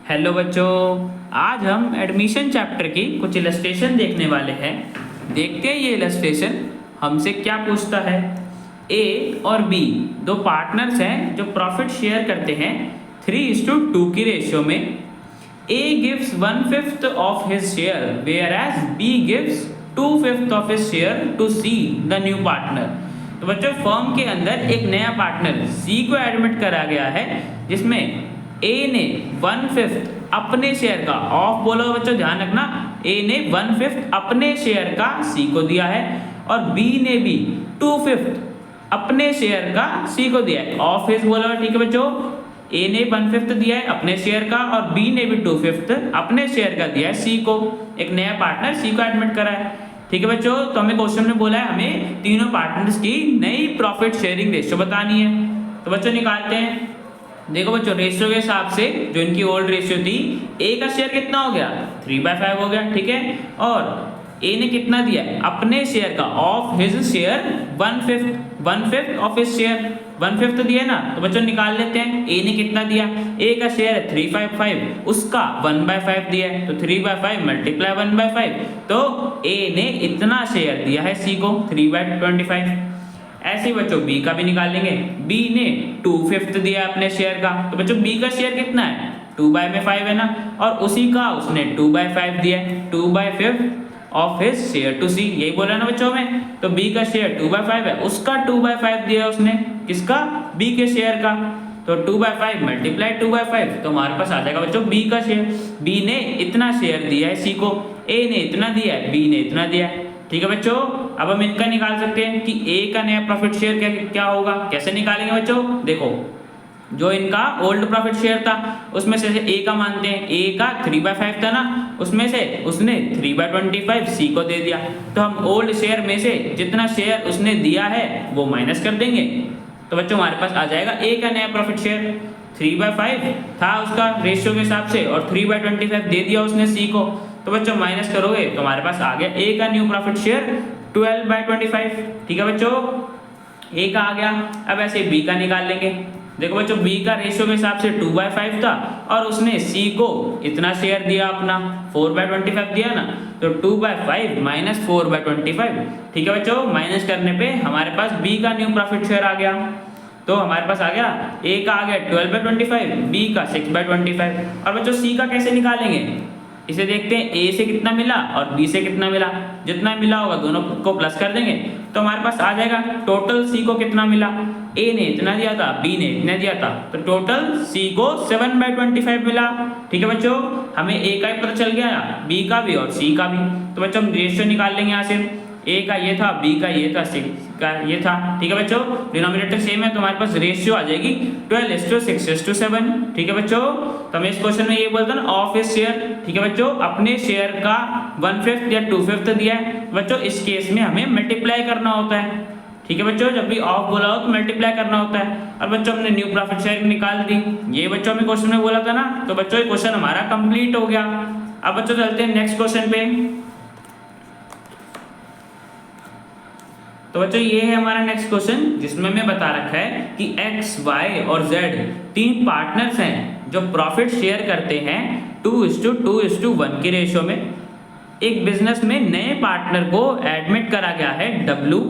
Hello बच्चों, आज हम एडमिशन चैप्टर की कुछ इलस्ट्रेशन देखने वाले हैं। देखते हैं ये इलस्ट्रेशन हमसे क्या पूछता है। ए और बी दो पार्टनर्स हैं जो प्रॉफिट शेयर करते हैं 3:2 की रेशियो में। A gives 1/5 of his share whereas B gives 2/5 of his share to C the new partner. तो बच्चों फर्म के अंदर एक नया पार्टनर सी को एडमिट करा गया है, जिसमें ए ने 1/5 अपने शेयर का, ऑफ बोलो बच्चों ध्यान रखना, ए ने 1/5 अपने शेयर का सी को दिया है और बी ने भी 2/5 अपने शेयर का सी को दिया है। ऑफ हिज बोलो, ठीक है बच्चों। ए ने 1/5 दिया है अपने शेयर का और बी ने भी 2/5 अपने शेयर का दिया है सी को। एक नया पार्टनर सी को एडमिट करा है, ठीक है बच्चों। तो हमें क्वेश्चन में बोला है हमें तीनों पार्टनर्स की नई प्रॉफिट शेयरिंग रेशियो बतानी है। तो बच्चों निकालते हैं। देखो बच्चों रेशियो के हिसाब से जो इनकी ओल्ड रेशियो थी, ए का शेयर कितना हो गया 3/5 हो गया, ठीक है। और ए ने कितना दिया अपने शेयर का, of his share 1/5 of his share 1/5 दिया ना। तो बच्चों निकाल लेते हैं ए ने कितना दिया, ए का शेयर है 3/5, उसका 1/5 दिया है, तो 3/5 मल्टीप्लाई 1/5, तो ए ने इतना शेयर दिया है सी को 3/25। ऐसे ही बच्चों बी का भी निकाल लेंगे। बी ने 2/5 दिया अपने शेयर का, तो बच्चों बी का शेयर कितना है 2/5 है ना, और उसी का उसने 2/5 दिया है, 2/5 ऑफ हिज शेयर टू सी, यही बोला ना बच्चों में। तो बी का शेयर 2/5 है, उसका 2/5 दिया है उसने, किसका, बी के शेयर का, तो 2/5 मल्टीप्लाई 2/5, तो हमारे पास आ जाएगा बच्चों बी का शेयर। बी ने इतना शेयर दिया है सी को, ए ने इतना दिया है, बी ने इतना दिया है, ठीक है बच्चों। अब हम इनका निकाल सकते हैं कि ए का नया प्रॉफिट शेयर क्या होगा। कैसे निकालेंगे बच्चों, देखो जो इनका ओल्ड प्रॉफिट शेयर था उसमें से ए का मानते हैं, ए का 3/5 था ना, उसमें से उसने 3/25 सी को दे दिया। तो हम ओल्ड शेयर में से जितना शेयर उसने दिया है वो माइनस कर देंगे, तो बच्चों हमारे पास आ जाएगा ए का नया प्रॉफिट शेयर 3/5 था उसका रेशियो के हिसाब से, और 3/25 दे दिया उसने सी को। तो बच्चों माइनस करोगे तो हमारे पास आ गया ए का न्यू प्रॉफिट शेयर 12/25, ठीक है बच्चों, ए का आ गया। अब ऐसे बी का निकाल लेंगे। देखो बच्चों बी का रेशियो के हिसाब से 2/5 था और उसने सी को इतना शेयर दिया अपना 4/25 दिया ना, तो 2/5 माइनस 4/25, ठीक है बच्चों। माइनस करने पे हमारे पास बी का न्यू प्रॉफिट शेयर आ गया, तो हमारे पास आ गया ए का आ गया 12/25, बी का 6/25। और बच्चों सी का कैसे निकालेंगे, इसे देखते हैं, ए से कितना मिला और बी से कितना मिला, जितना मिला होगा दोनों को प्लस कर देंगे, तो हमारे पास आ जाएगा टोटल सी को कितना मिला, ए ने इतना दिया था, बी ने इतना दिया था, तो टोटल सी को 7/25 मिला, ठीक है बच्चों। हमें ए का भी पता चल गया, बी का भी और सी का भी। तो बच्चों हम रेशियो निकाल लेंगे यहाँ से, ए का ये था, बी का ये था, सी का ये था, ठीक है बच्चों। डिनोमिनेटर सेम है तो हमारे पास रेशियो आ जाएगी 12:6:7, ठीक है बच्चों। तो हमें इस क्वेश्चन में ये बोलता है ना ऑफ हिज शेयर, ठीक है बच्चों, अपने शेयर का 1/5 या 2/5 दिया है बच्चों, इस केस में हमें मल्टीप्लाई करना होता है, ठीक है बच्चों। जब भी ऑफ बोला हो तो मल्टीप्लाई करना होता है। और बच्चों हमने न्यू प्रॉफिट शेयर निकाल दी, ये बच्चों हमें क्वेश्चन में बोला था ना, तो बच्चों ये क्वेश्चन हमारा कंप्लीट हो गया। अब बच्चों चलते हैं नेक्स्ट क्वेश्चन पे। तो बच्चों ये है हमारा नेक्स्ट क्वेश्चन, जिसमें हमें बता रखा है कि एक्स, वाई और जेड तीन पार्टनर्स हैं जो प्रॉफिट शेयर करते हैं 2:2:1 की रेशियो में। एक बिजनेस में नए पार्टनर को एडमिट करा गया है डब्ल्यू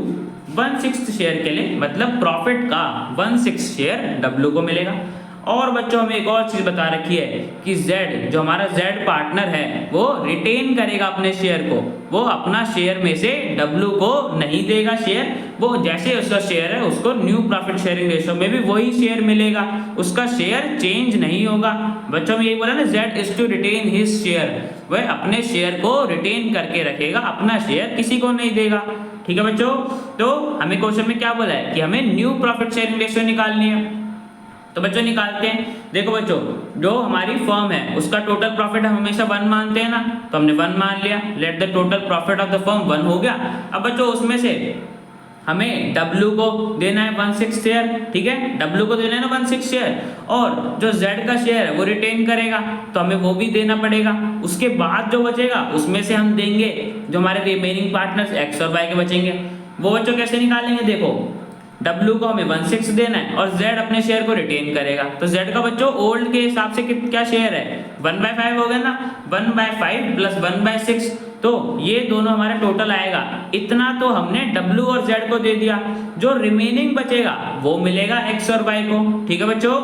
1/6 शेयर के लिए, मतलब प्रॉफिट का 1/6 शेयर डब्ल्यू को मिलेगा। और बच्चों हमें एक और चीज बता रखी है कि Z जो हमारा Z पार्टनर है वो रिटेन करेगा अपने शेयर को, वो अपना शेयर में से W को नहीं देगा शेयर, वो जैसे उसका शेयर है उसको न्यू प्रॉफिट शेयरिंग रेशियो में भी वही शेयर मिलेगा, उसका शेयर चेंज नहीं होगा। बच्चों में यही बोला ना Z is to retain his share, वह अपने शेयर को रिटेन करके रखेगा, अपना शेयर किसी को नहीं देगा, ठीक है बच्चों। तो हमें क्वेश्चन में क्या बोला है कि हमें न्यू प्रॉफिट शेयरिंग रेशियो निकालनी है, तो बच्चों निकालते हैं। देखो बच्चों जो हमारी फर्म है उसका टोटल प्रॉफिट हम हमेशा 1 मानते हैं ना, तो हमने 1 मान लिया, let the total profit of the firm 1 हो गया। अब बच्चों उसमें से हमें W को देना है 1/6 शेयर, ठीक है, W को देना है ना 1/6 शेयर, और जो Z का शेयर है वो रिटेन करेगा तो हमें वो भी देना पड़ेगा। उसके बाद जो बचेगा उसमें से हम देंगे जो हमारे रिमेनिंग पार्टनर्स X और Y के बचेंगे। वो बच्चों कैसे निकालेंगे, देखो W को हमें 1/6 देना है और Z अपने शेयर को रिटेन करेगा। तो Z का बच्चों ओल्ड के हिसाब से क्या शेयर है, 1/5 हो गया ना, 1/5 प्लस 1/6, तो ये दोनों हमारा टोटल आएगा। इतना तो हमने W और Z को दे दिया, जो रिमेनिंग बचेगा वो मिलेगा X और Y को। ठीक है बच्चों,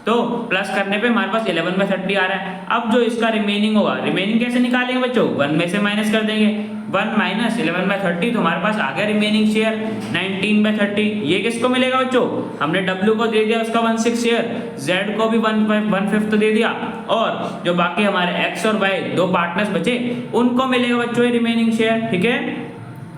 तो प्लस करने पे हमारे पास 11/30 आ रहा है। अब जो इसका रिमेनिंग होगा, रिमेनिंग कैसे निकालेंगे बच्चों, 1 में से माइनस कर देंगे, 1 माइनस 11/30, तो हमारे पास आ गया रिमेनिंग शेयर 19/30। ये किसको मिलेगा बच्चों, हमने W को दे दिया उसका 1/6 शेयर, Z को भी 1/5 दे दिया, और जो बाकी हमारे X और Y दो पार्टनर्स बचे उनको मिलेगा बच्चों ये रिमेनिंग शेयर। ठीक है,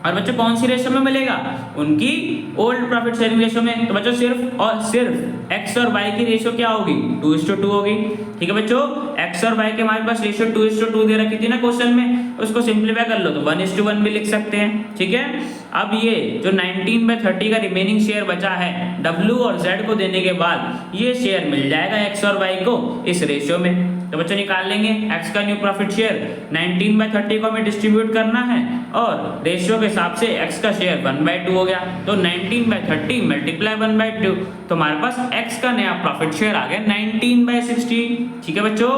और बच्चों कौन सी रेशो में मिलेगा, उनकी ओल्ड प्रॉफिट शेयरिंग रेशो में। तो बच्चों सिर्फ और सिर्फ X और Y की रेशो क्या होगी, 2:2 होगी। ठीक है बच्चों, X और Y के हमारे पास रेशो 2:2 दे रखी थी ना क्वेश्चन में, उसको सिंप्लीफाई कर लो तो 1:1 भी लिख सकते हैं। ठीक है, अब ये जो 19/30 का रिमेनिंग शेयर बचा है W और Z को देने के बाद, ये शेयर मिल जाएगा X और Y को इस रेशो में। तो बच्चों निकाल लेंगे X का न्यू प्रॉफिट शेयर, 19/30 को हमें डिस्ट्रीब्यूट करना है और रेशियो के हिसाब से X का शेयर 1/2 हो गया, तो 19/30 मल्टीप्लाई 1/2, तो हमारे पास X का नया प्रॉफिट शेयर आ गया 19/60। ठीक है बच्चों,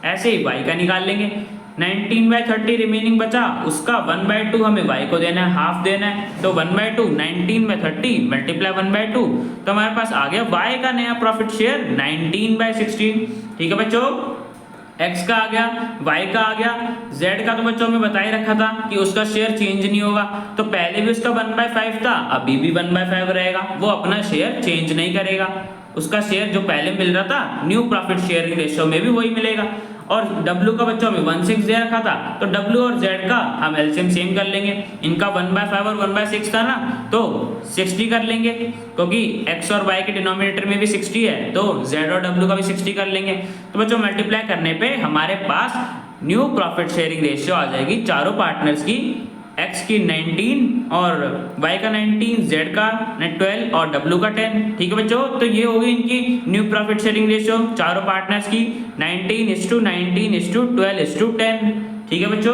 ऐसे ही Y का निकाल लेंगे, 19/30 रिमेनिंग बचा, उसका 1/2 हमें Y को देना है, हाफ देना है, तो 1/2 19/30 मल्टीप्लाई 1/2, तो हमारे पास आ गया Y का नया प्रॉफिट शेयर 19/60। ठीक है बच्चों, X का आ गया, Y का आ गया, Z का तो बच्चों में बता ही रखा था कि उसका शेयर चेंज नहीं होगा, तो पहले भी उसका 1/5 था, अभी भी 1/5 रहेगा, वो अपना शेयर चेंज नहीं करेगा, उसका शेयर जो पहले मिल रहा था न्यू प्रॉफिट शेयरिंग रेशियो में भी वही मिलेगा। और W का बच्चों में 1/6 दे रखा था, तो W और Z का हम एलसीएम सेम कर लेंगे, इनका 1/5 और 1/6 था ना, तो 60 कर लेंगे, क्योंकि X और Y के डिनोमिनेटर में भी 60 है, तो Z और W का भी 60 कर लेंगे। तो बच्चों मल्टीप्लाई करने पे हमारे पास न्यू प्रॉफिट शेयरिंग रेशियो आ जाएगी चारों पार्टनर्स की, X की 19 और Y का 19, Z का 12 और W का 10। ठीक है बच्चों, तो ये होगी इनकी न्यू प्रॉफिट शेयरिंग रेशियो चारों पार्टनर्स की 19:19:12:10। ठीक है बच्चों,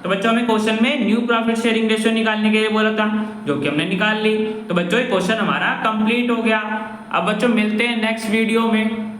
तो बच्चों हमें क्वेश्चन में न्यू प्रॉफिट शेयरिंग रेशियो निकालने के लिए बोला था, जो कि हमने निकाल ली। तो बच्चों ये क्वेश्चन हमारा कंप्लीट हो गया। अब बच्चों मिलते हैं नेक्स्ट वीडियो में।